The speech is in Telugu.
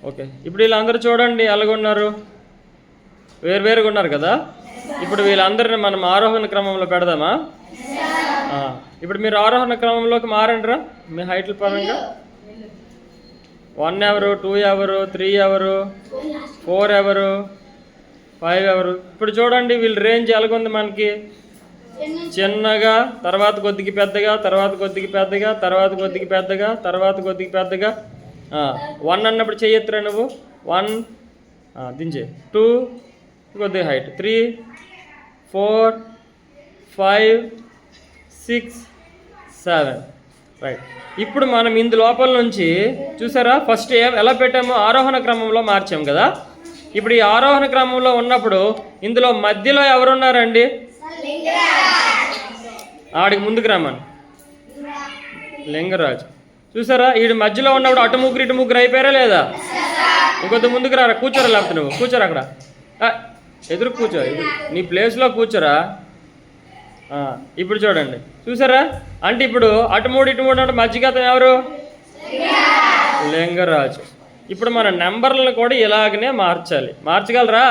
ఓకే, ఇప్పుడు వీళ్ళందరూ చూడండి ఎలాగున్నారు, వేరువేరుగా ఉన్నారు కదా. ఇప్పుడు వీళ్ళందరిని మనం ఆరోహణ క్రమంలో పెడదామా? ఇప్పుడు మీరు ఆరోహణ క్రమంలోకి మారండిరా మీ హైట్ల పరంగా. 1 ఎవరు, 2 ఎవరు, 3 ఎవరు, 4 ఎవరు, 5 ఎవరు. ఇప్పుడు చూడండి వీళ్ళ రేంజ్ ఎలాగుంది మనకి, చిన్నగా, తర్వాత కొద్దిగా పెద్దగా, తర్వాత కొద్దిగా పెద్దగా, తర్వాత కొద్దిగా పెద్దగా, తర్వాత కొద్దిగా పెద్దగా. 1 అన్నప్పుడు చెయ్యెత్తురా నువ్వు. 1 దించే, 2 కొద్దిగా హైట్, 3, 4, 5, 6, 7. రైట్. ఇప్పుడు మనం ఇందు లోపల నుంచి చూసారా, ఫస్ట్ ఎలా పెట్టామో ఆరోహణ క్రమంలో మార్చాం కదా. ఇప్పుడు ఈ ఆరోహణ క్రమంలో ఉన్నప్పుడు ఇందులో మధ్యలో ఎవరున్నారండి? ఆడికి ముందుకు రమ్మని లింగరాజు. చూసారా, ఈడు మధ్యలో ఉన్నప్పుడు అటు ముగ్గురు ఇటు ముగ్గురు అయిపోయారా లేదా? ఇంకొద్ది ముందుకు రారా, కూర్చోరా, లేకపోతే నువ్వు కూర్చోరా అక్కడ, ఎదురు కూర్చో, నీ ప్లేస్లో కూర్చోరా. ఇప్పుడు చూడండి, చూసారా, అంటే ఇప్పుడు అటు మూడు ఇటు మూడు అంటే మధ్యగతం ఎవరు? లింగరాజు. ఇప్పుడు మన నెంబర్లను కూడా ఇలాగనే మార్చాలి. మార్చగలరా?